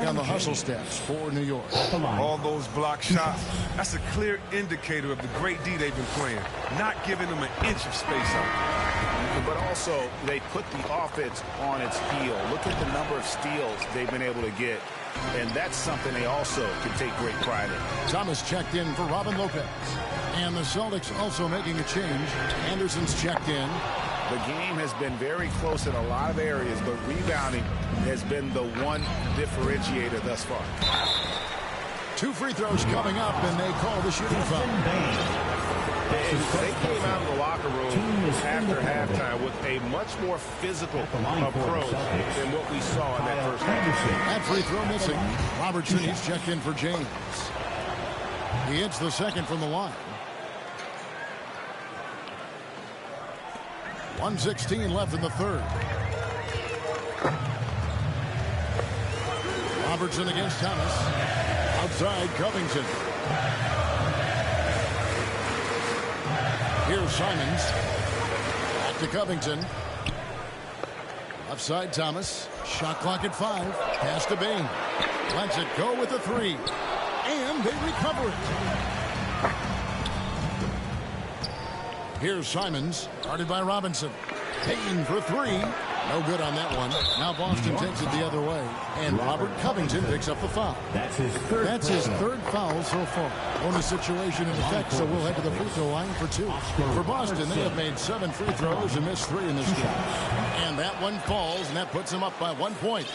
On the hustle steps for New York. All those block shots, that's a clear indicator of the great D they've been playing. Not giving them an inch of space out there. But also, they put the offense on its heel. Look at the number of steals they've been able to get. And that's something they also can take great pride in. Thomas checked in for Robin Lopez. And the Celtics also making a change. Anderson's checked in. The game has been very close in a lot of areas, but rebounding has been the one differentiator thus far. 2 free throws coming up, and they call the shooting foul. They came out of the locker room after halftime with a much more physical approach than what we saw in that first half. That free throw missing. Robertson, he's checked in for James. He hits the second from the line. 1:16 left in the third. Robertson against Thomas. Outside Covington. Here's Simons. Back to Covington. Offside Thomas. Shot clock at 5. Pass to Bain. Lets it go with the 3. And they recover it. Here's Simons, guarded by Robinson. Payne for 3. No good on that one. Now Boston takes it the other way. And Robert Covington picks up the foul. That's his third foul so far. Bonus situation in effect, so we'll head to the free throw line for 2. For Boston, they have made 7 free throws and missed 3 in this game. And that one falls, and that puts them up by 1 point.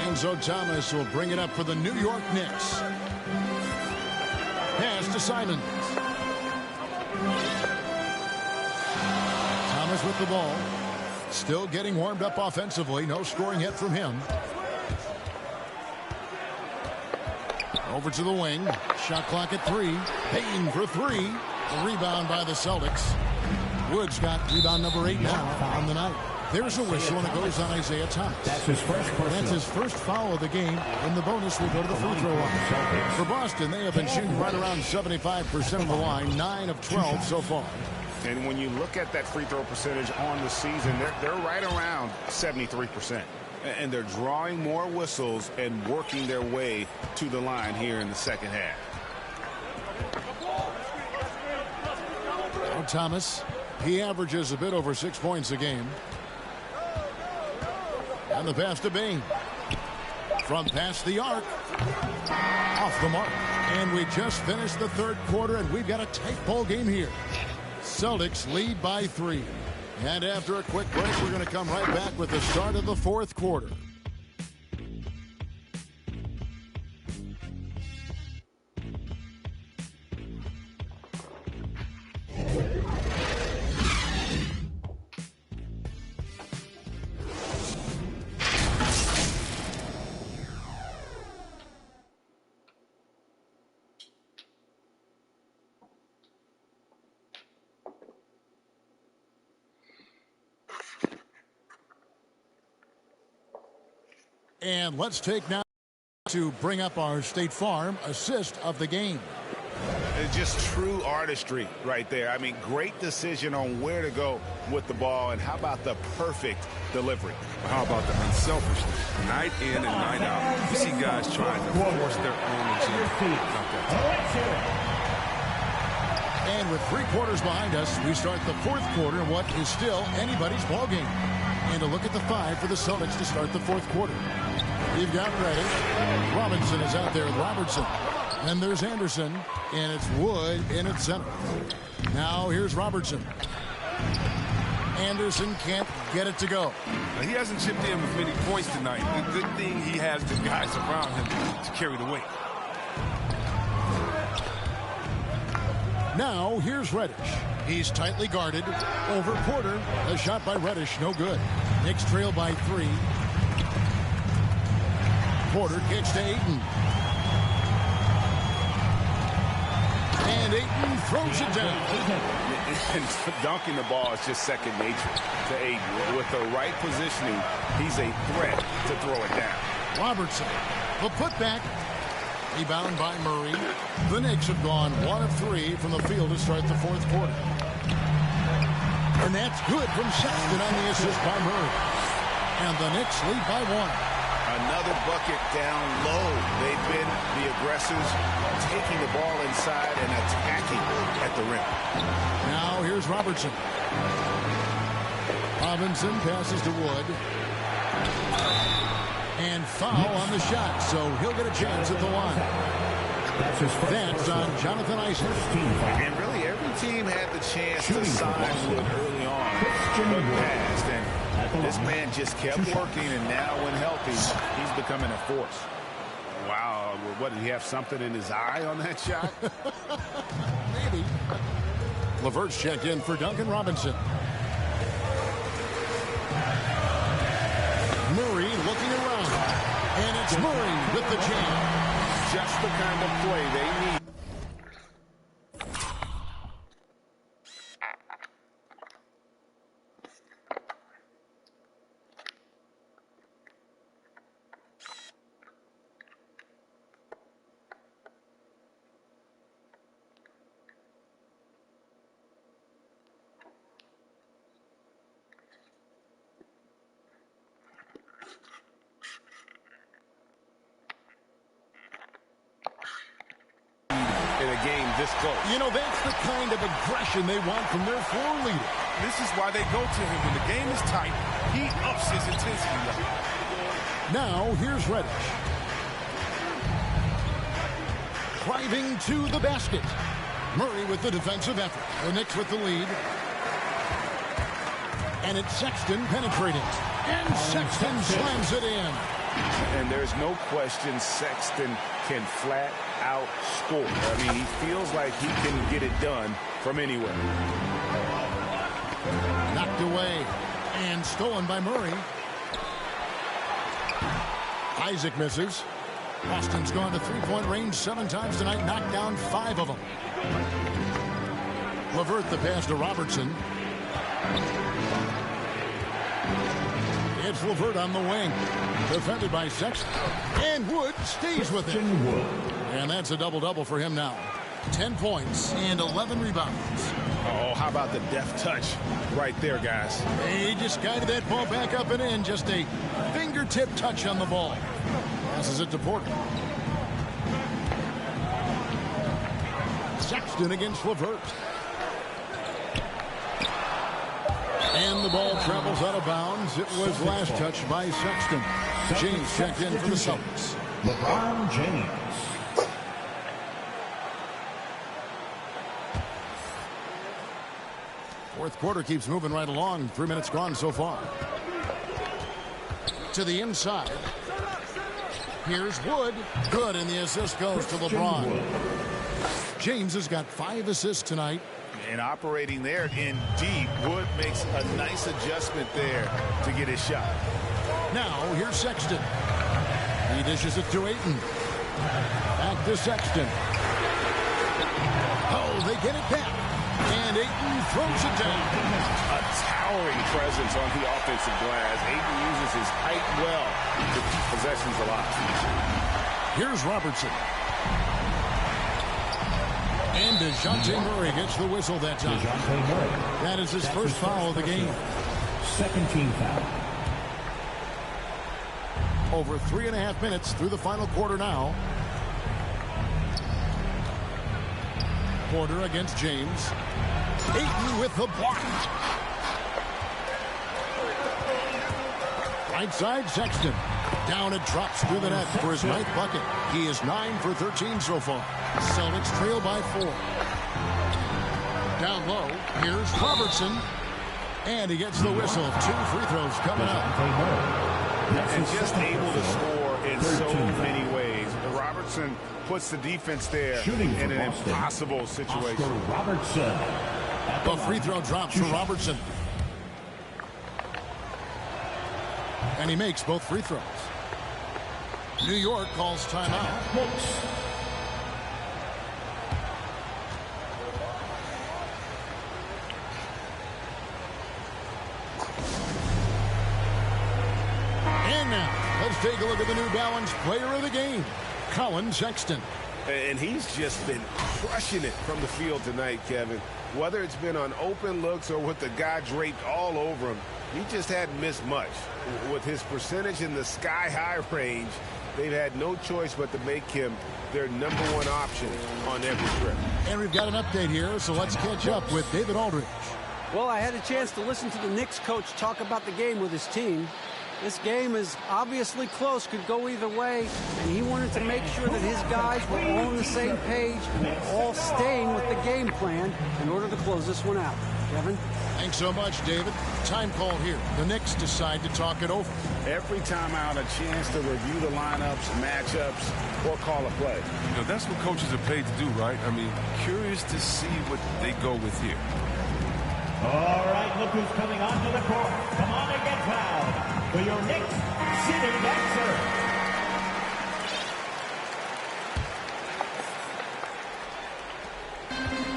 Enzo Thomas will bring it up for the New York Knicks. Pass to Simons. Thomas with the ball. Still getting warmed up offensively. No scoring yet from him. Over to the wing. Shot clock at 3. Payton for 3. The rebound by the Celtics. Woods got rebound number 8 now on the night. There's a whistle, and it goes on Isaiah Thomas. That's his first personal. That's his first foul of the game. And the bonus will go to the free throw line. For Boston, they have been shooting right around 75% of the line, 9 of 12 so far. And when you look at that free throw percentage on the season, they're right around 73%. And they're drawing more whistles and working their way to the line here in the second half. Now Thomas, he averages a bit over 6 points a game. And the pass to Bain. From past the arc. Off the mark. And we just finished the third quarter, and we've got a tight ball game here. Celtics lead by 3. And after a quick break, we're going to come right back with the start of the fourth quarter. And let's take now to bring up our State Farm assist of the game. It's just true artistry right there. I mean, great decision on where to go with the ball, and how about the perfect delivery? How about the unselfishness? Night in and night out. You see guys trying to force their own agenda. And with 3 quarters behind us, we start the 4th quarter in what is still anybody's ball game. And a look at the 5 for the Celtics to start the 4th quarter. You've got Reddish. Robinson is out there with Robertson. And there's Anderson, and it's Wood in at center. Now here's Robertson. Anderson can't get it to go. He hasn't chipped in with many points tonight. The good thing, he has the guys around him to carry the weight. Now here's Reddish. He's tightly guarded. Over Porter. A shot by Reddish, no good. Knicks trail by 3. Porter kicks to Ayton. And Ayton throws it down. And dunking the ball is just second nature to Ayton. With the right positioning, he's a threat to throw it down. Robertson, the putback. Rebound by Murray. The Knicks have gone 1 of 3 from the field to start the 4th quarter. And that's good from Sexton on the assist by Murray. And the Knicks lead by 1. Another bucket down low. They've been the aggressors, taking the ball inside and attacking at the rim. Now here's Robertson. Robinson passes to Wood. And foul on the shot, so he'll get a chance at the line. That's on Jonathan Isaac. And really every team had the chance to sign Wood early on, but passed. And this man just kept working, and now when healthy, he's becoming a force. Wow, what, did he have something in his eye on that shot? Maybe. LeVert's checked in for Duncan Robinson. Murray looking around. And it's Murray with the jam. Just the kind of play they need. In a game this close. You know, that's the kind of aggression they want from their floor leader. This is why they go to him. When the game is tight, he ups his intensity level. Now, here's Reddish. Driving to the basket. Murray with the defensive effort. The Knicks with the lead. And it's Sexton penetrating. And Sexton slams it in. And there's no question Sexton can flat out score. I mean, he feels like he can get it done from anywhere. Knocked away and stolen by Murray. Isaac misses. Boston's gone to three-point range 7 times tonight, knocked down 5 of them. LeVert the pass to Robertson. It's LeVert on the wing. Defended by Sexton. And Wood stays with it. And that's a double-double for him now. 10 points and 11 rebounds. Oh, how about the deft touch right there, guys? He just guided that ball back up and in. Just a fingertip touch on the ball. Passes it to Porter. Sexton against LeVert. And the ball travels out of bounds. It was last touched by Sexton. James checked in for the Celtics. LeBron James. Fourth quarter keeps moving right along. 3 minutes gone so far. To the inside. Here's Wood. Good, and the assist goes to LeBron. James has got 5 assists tonight. And operating there in deep, Wood makes a nice adjustment there to get his shot. Now, here's Sexton. He dishes it to Ayton. Back to Sexton. Oh, they get it back. And Ayton throws it down. A towering presence on the offensive glass. Ayton uses his height well to keep possessions alive. Here's Robertson. And DeJounte Murray gets the whistle that time. That is his first foul of the game. Second team foul. Over 3.5 minutes through the final quarter now. Porter against James. Ayton with the block. Right side, Sexton. Down it drops through the net for his 9th bucket. He is 9 for 13 so far. Celtics trail by 4. Down low, here's Robertson. And he gets the whistle. 2 free throws coming up. And just able to score in so many ways. Robertson puts the defense there in an impossible situation. Robertson. The free throw drops for Robertson. And he makes both free throws. New York calls timeout. And now, let's take a look at the New Balance player of the game, Colin Sexton. And he's just been crushing it from the field tonight, Kevin. Whether it's been on open looks or with the guy draped all over him, he just hadn't missed much. With his percentage in the sky-high range, they've had no choice but to make him their #1 option on every trip. And we've got an update here, so let's catch up with David Aldridge. Well, I had a chance to listen to the Knicks coach talk about the game with his team. This game is obviously close, could go either way, and he wanted to make sure that his guys were all on the same page, all staying with the game plan in order to close this one out. Kevin? Thanks so much, David. Time call here. The Knicks decide to talk it over. Every time out, a chance to review the lineups, matchups, or call a play. You know, that's what coaches are paid to do, right? I mean, curious to see what they go with here. All right, look who's coming onto the court. Come on and get fouled. For your Knicks, sitting dancer.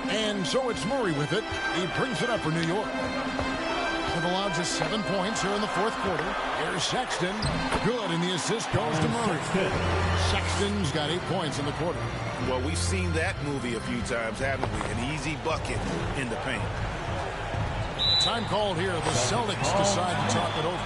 And so it's Murray with it. He brings it up for New York. They've allowed just 7 points here in the 4th quarter. Here's Sexton. Good, and the assist goes to Murray. Sexton's got 8 points in the quarter. Well, we've seen that movie a few times, haven't we? An easy bucket in the paint. Time called here. The Celtics decide to talk it over.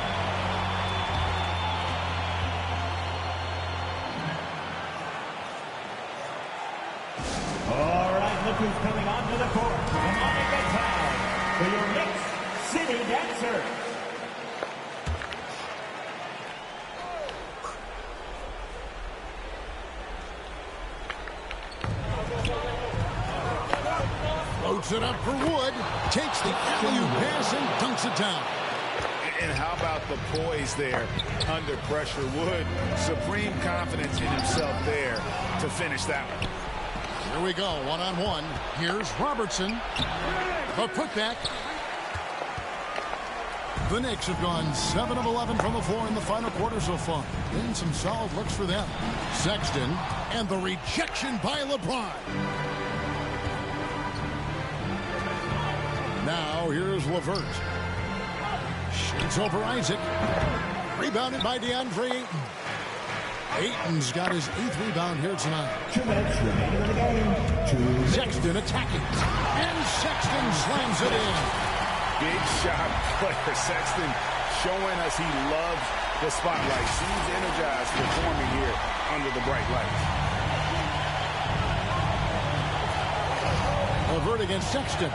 All right, look who's coming onto the court. Come on and get fouled. For your Knicks, city dancer. Floats it up for Wood. Takes the alley-oop pass and dunks it down. And how about the poise there under pressure? Wood, supreme confidence in himself there to finish that one. Here we go, one-on-one. Here's Robertson. A putback. The Knicks have gone 7 of 11 from the floor in the final quarter so far. Been some solid looks for them. Sexton, and the rejection by LeBron. Now here's LeVert. Shoots over Isaac. Rebounded by DeAndre Ayton. Ayton's got his 8th rebound here tonight. 2 minutes remaining in the game. Sexton attacking. And Sexton slams it in. Big shot player. Sexton showing us he loves the spotlight. Seems energized performing here under the bright lights. LeVert against Sexton.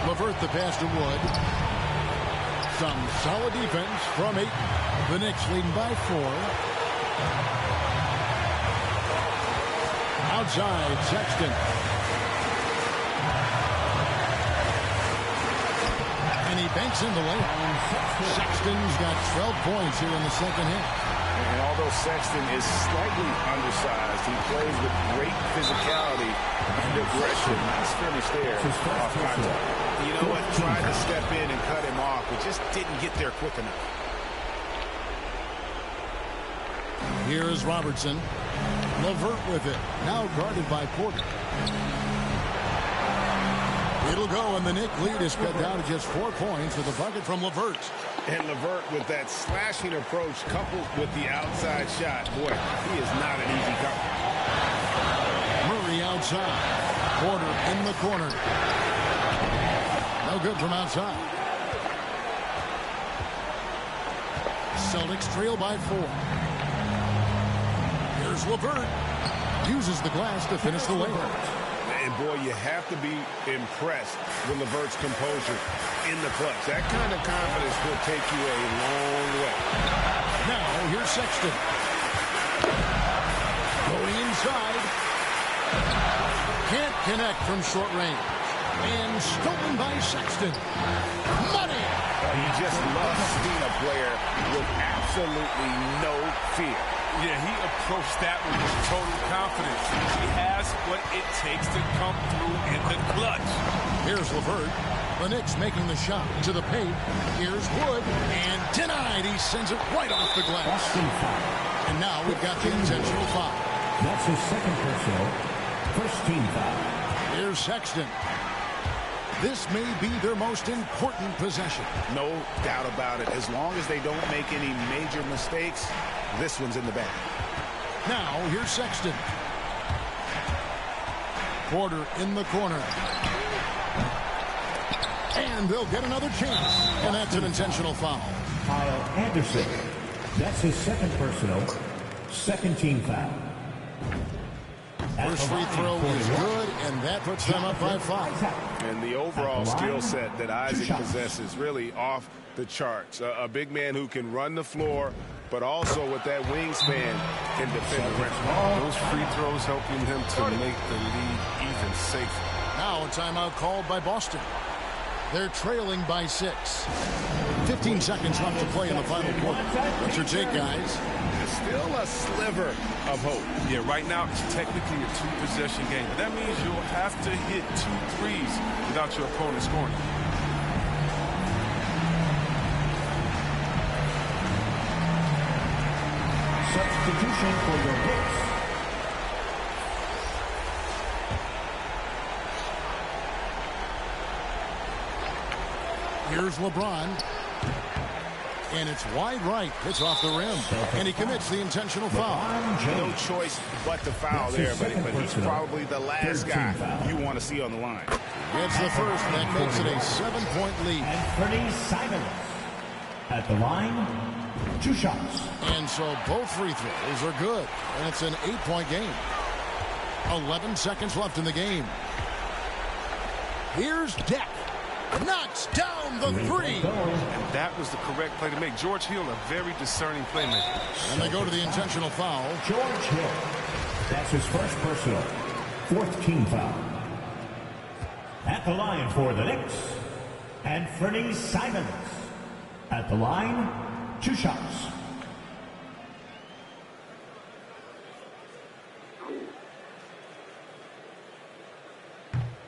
LeVert the pass to Wood. Some solid defense from Ayton. The Knicks leading by 4. Outside, Sexton. And he banks in the layup. Sexton's got 12 points here in the second half. And although Sexton is slightly undersized, he plays with great physicality and aggression. Nice finish there off contact. You know what? Tried to step in and cut him off, but just didn't get there quick enough. Here is Robertson. LeVert with it. Now guarded by Porter. It'll go, and the Knicks lead is cut down to just 4 points with a bucket from LeVert. And LeVert with that slashing approach coupled with the outside shot. Boy, he is not an easy cover. Murray outside. Porter in the corner. No good from outside. Celtics trail by 4. Here's LeVert. Uses the glass to finish the layup. And, boy, you have to be impressed with LeVert's composure in the clutch. That kind of confidence will take you a long way. Now, here's Sexton. Going inside. Can't connect from short range. And stolen by Sexton. Money! You just love seeing a player with absolutely no fear. Yeah, he approached that with total confidence. He has what it takes to come through in the clutch. Here's LeVert. The Knicks making the shot to the paint. Here's Wood. And denied. He sends it right off the glass. And now we've got the intentional foul. That's his second personal. First team foul. Here's Sexton. This may be their most important possession. No doubt about it. As long as they don't make any major mistakes, this one's in the bag. Now, here's Sexton. Porter in the corner. And they'll get another chance. And that's an intentional foul. Kyle Anderson. That's his second personal. Second team foul. First free throw is good, and that puts them up by 5. And the overall skill set that Isaac possesses really off the charts. A big man who can run the floor, but also with that wingspan can defend the rim. Those free throws helping him to make the lead even safer. Now a timeout called by Boston. They're trailing by 6. 15 seconds left to play in the final quarter. What's your take, guys? Still a sliver of hope. Yeah, right now it's technically a 2-possession game. But that means you'll have to hit 2 threes without your opponent scoring. Substitution for your Knicks. Here's LeBron. And it's wide right. It's off the rim. And he commits the intentional foul. No choice but to foul there, but he's probably the last guy you want to see on the line. Gets the first. That makes it a 7-point lead. Anthony Simons at the line. 2 shots. And so both free throws are good. And it's an 8-point game. 11 seconds left in the game. Here's Deck. Knocks down the 3. And that was the correct play to make. George Hill, a very discerning playmaker. And they go to the intentional foul. George Hill. That's his first personal. 4th team foul. At the line for the Knicks, Anthony Simons. At the line, 2 shots.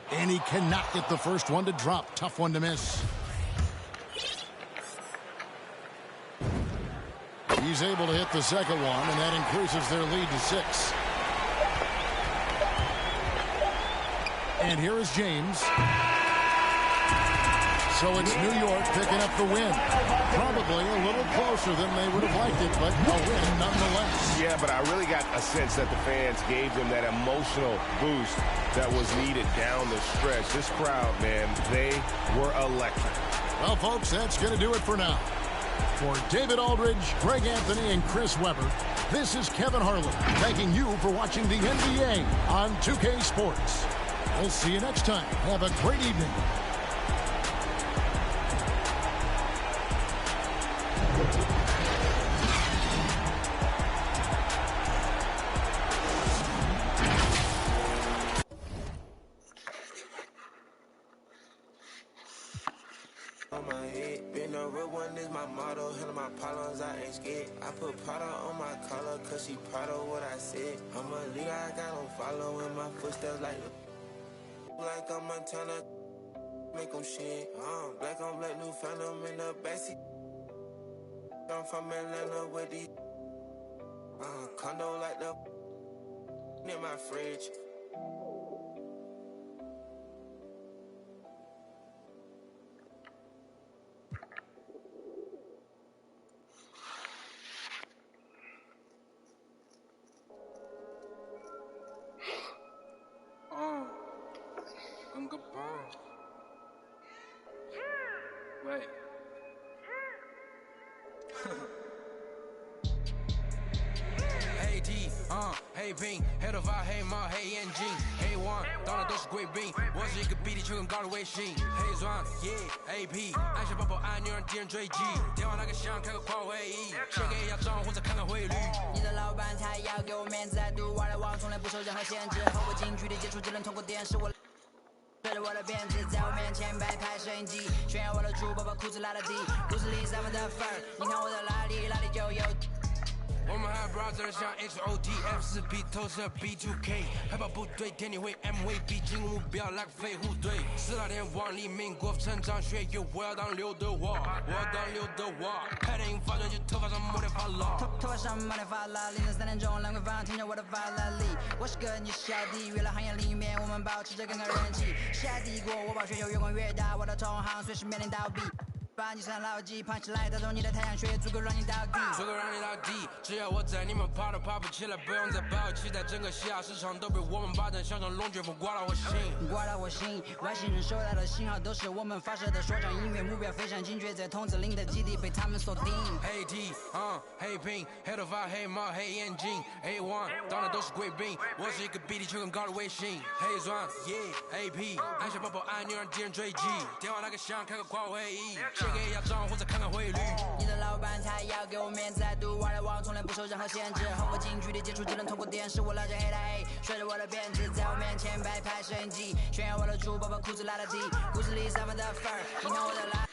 And he cannot get the first one to drop. Tough one to miss. He's able to hit the second one, and that increases their lead to 6. And here is James. So it's New York picking up the win. Probably a little closer than they would have liked it, but a win nonetheless. Yeah, but I really got a sense that the fans gave them that emotional boost that was needed down the stretch. This crowd, man, they were electric. Well, folks, that's going to do it for now. For David Aldridge, Greg Anthony, and Chris Webber, this is Kevin Harlan thanking you for watching the NBA on 2K Sports. We'll see you next time. Have a great evening. I put Prada on my collar, cause she proud of what I said. I'm a leader, I got them following my footsteps like I'm Montana, make them shit. Black on black, new phantom in the backseat. I'm from Atlanta with the condo like the in my fridge. 黑屏，黑头发，黑毛，黑眼睛，黑王，当然都是贵宾。我是一个比地球更高的卫星，黑钻，AP， 按下爆破按钮让敌人追击。电话那个响，开个跨会议，先给压账户再看看汇率。你的老板他要给我面子，在赌玩的网从来不受任何限制，和我近距离接触只能通过电视。我吹着我的辫子，在我面前摆拍摄影机，炫耀我的珠宝，把裤子拉得低，故事里3分的份儿，你看我的哪里就有。我们还 brother 像 HOTF4P 投射 B2K， 海豹部队天地会 MVP 进攻目标来个飞虎队。4大天王黎明国成长学友，我要当刘德华，我要当刘德华。拍电影发专辑，头发上抹点发蜡，头发上抹点发蜡。凌晨3点钟，兰桂坊听着我的法拉利。我是个你小弟，娱乐行业里面我们保持着更高人气。下帝国，我把全球越滚越大，我的同行随时面临倒闭。把你身牢记，胖起来带走你的太阳穴，足够让你倒地，足够让你倒地。只要我在，你们爬都爬不起来，不用再抱期待，整个西亚市场都被我们霸占，像场龙卷风刮到我心，刮到我心。外星人收到的信号都是我们发射的说唱音乐，目标非常精确，在筒子林的基地被他们锁定。黑 T， 黑屏，黑头发，黑毛，黑眼睛，黑王，当然都是贵宾。我是一个比地球更高的卫星，黑钻，AP， 按下爆破按钮让敌人追击，电话那个响，开个跨会议。给压账户再看看汇率。你的老板他要给我面子，在赌玩的网从来不受任何限制，和我近距离接触只能通过电视。我拉着黑的黑，甩着我的辫子，在我面前摆拍摄影机，炫耀我的珠宝，把裤子拉得低，故事里3分的份儿，你看我的拉。